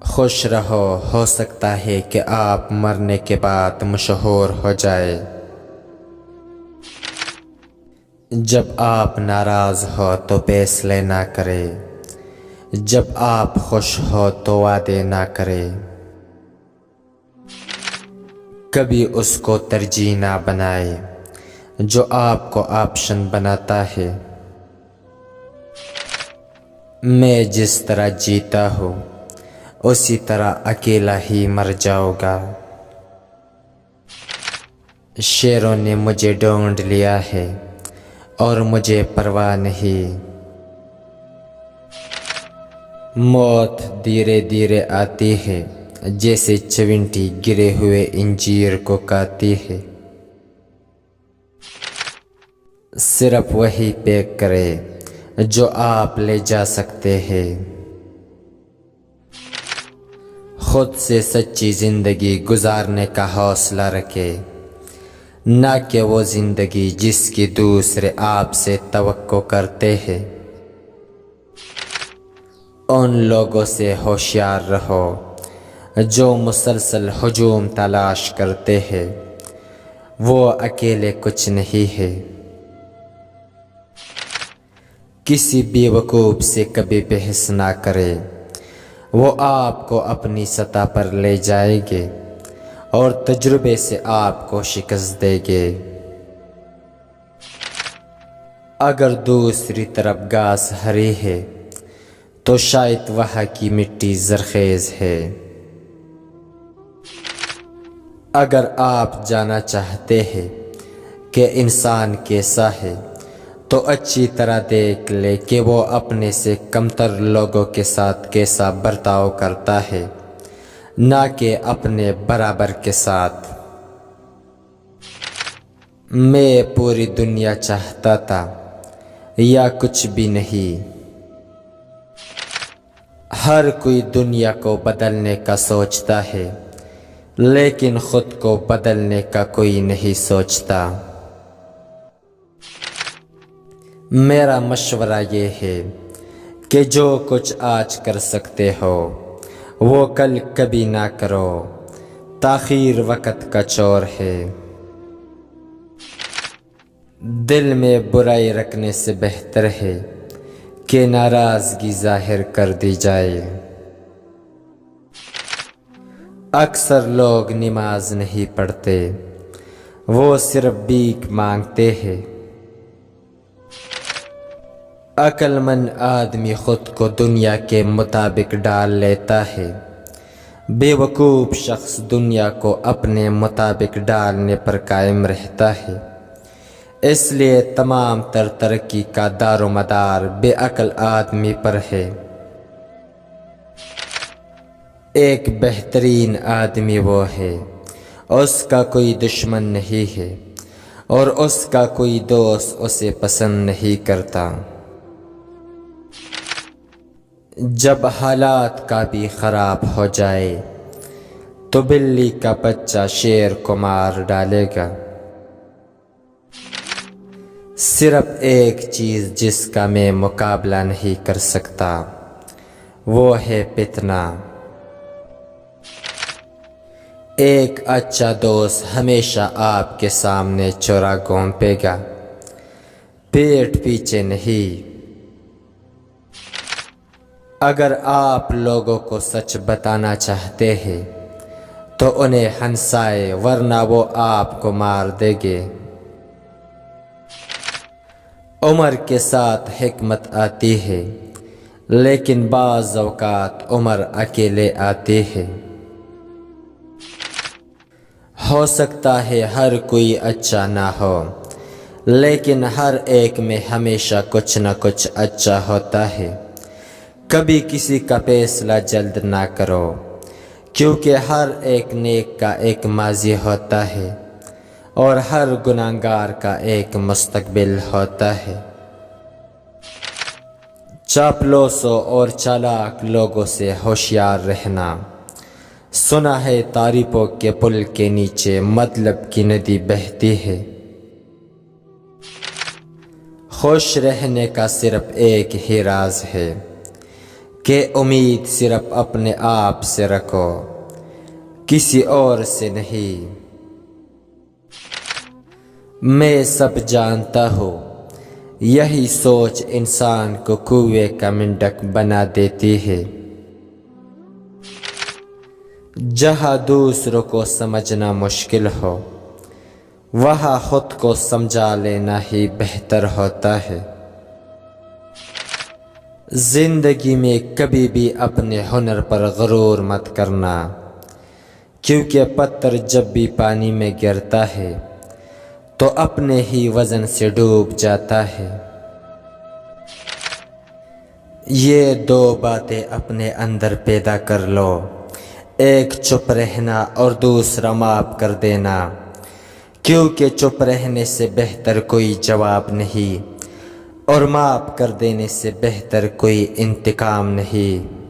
خوش رہو، ہو سکتا ہے کہ آپ مرنے کے بعد مشہور ہو جائے۔ جب آپ ناراض ہو تو فیصلے نہ کرے، جب آپ خوش ہو تو وعدے نہ کرے۔ کبھی اس کو ترجیح نہ بنائے جو آپ کو آپشن بناتا ہے۔ میں جس طرح جیتا ہوں اسی طرح اکیلا ہی مر جاؤں گا۔ شیروں نے مجھے ڈھونڈ لیا ہے اور مجھے پرواہ نہیں۔ موت دھیرے دھیرے آتی ہے، جیسے چونٹی گرے ہوئے انجیر کو کاتی ہے۔ صرف وہی پیک کرے جو آپ لے جا سکتے ہیں۔ خود سے سچی زندگی گزارنے کا حوصلہ رکھے، نہ کہ وہ زندگی جس کی دوسرے آپ سے توقع کرتے ہیں۔ ان لوگوں سے ہوشیار رہو جو مسلسل ہجوم تلاش کرتے ہیں، وہ اکیلے کچھ نہیں ہے۔ کسی بیوقوف سے کبھی بحث نہ کرے، وہ آپ کو اپنی سطح پر لے جائیں گے اور تجربے سے آپ کو شکست دیں گے۔ اگر دوسری طرف گھاس ہری ہے تو شاید وہاں کی مٹی زرخیز ہے۔ اگر آپ جانا چاہتے ہیں کہ انسان کیسا ہے تو اچھی طرح دیکھ لے کہ وہ اپنے سے کمتر لوگوں کے ساتھ کیسا برتاؤ کرتا ہے، نہ کہ اپنے برابر کے ساتھ۔ میں پوری دنیا چاہتا تھا یا کچھ بھی نہیں۔ ہر کوئی دنیا کو بدلنے کا سوچتا ہے، لیکن خود کو بدلنے کا کوئی نہیں سوچتا۔ میرا مشورہ یہ ہے کہ جو کچھ آج کر سکتے ہو وہ کل کبھی نہ کرو، تاخیر وقت کا چور ہے۔ دل میں برائی رکھنے سے بہتر ہے کہ ناراضگی ظاہر کر دی جائے۔ اکثر لوگ نماز نہیں پڑھتے، وہ صرف بھیک مانگتے ہیں۔ عقل مند آدمی خود کو دنیا کے مطابق ڈال لیتا ہے، بے وقوف شخص دنیا کو اپنے مطابق ڈالنے پر قائم رہتا ہے۔ اس لیے تمام تر ترقی کا دار و مدار بے عقل آدمی پر ہے۔ ایک بہترین آدمی وہ ہے، اس کا کوئی دشمن نہیں ہے اور اس کا کوئی دوست اسے پسند نہیں کرتا۔ جب حالات کا بھی خراب ہو جائے تو بلی کا بچہ شیر کو مار ڈالے گا۔ صرف ایک چیز جس کا میں مقابلہ نہیں کر سکتا وہ ہے فتنہ۔ ایک اچھا دوست ہمیشہ آپ کے سامنے چورا گھونپے گا، پیٹھ پیچھے نہیں۔ اگر آپ لوگوں کو سچ بتانا چاہتے ہیں تو انہیں ہنسائے، ورنہ وہ آپ کو مار دیں گے۔ عمر کے ساتھ حکمت آتی ہے، لیکن بعض اوقات عمر اکیلے آتی ہے۔ ہو سکتا ہے ہر کوئی اچھا نہ ہو، لیکن ہر ایک میں ہمیشہ کچھ نہ کچھ اچھا ہوتا ہے۔ کبھی کسی کا فیصلہ جلد نہ کرو، کیونکہ ہر ایک نیک کا ایک ماضی ہوتا ہے اور ہر گناہگار کا ایک مستقبل ہوتا ہے۔ چاپلوسوں اور چالاک لوگوں سے ہوشیار رہنا۔ سنا ہے تعریفوں کے پل کے نیچے مطلب کی ندی بہتی ہے۔ خوش رہنے کا صرف ایک ہی راز ہے کہ امید صرف اپنے آپ سے رکھو، کسی اور سے نہیں۔ میں سب جانتا ہوں، یہی سوچ انسان کو کوے کا مینڈک بنا دیتی ہے۔ جہاں دوسروں کو سمجھنا مشکل ہو، وہاں خود کو سمجھا لینا ہی بہتر ہوتا ہے۔ زندگی میں کبھی بھی اپنے ہنر پر غرور مت کرنا، کیونکہ پتھر جب بھی پانی میں گرتا ہے تو اپنے ہی وزن سے ڈوب جاتا ہے۔ یہ دو باتیں اپنے اندر پیدا کر لو، ایک چپ رہنا اور دوسرا معاف کر دینا، کیونکہ چپ رہنے سے بہتر کوئی جواب نہیں اور معاف کر دینے سے بہتر کوئی انتقام نہیں۔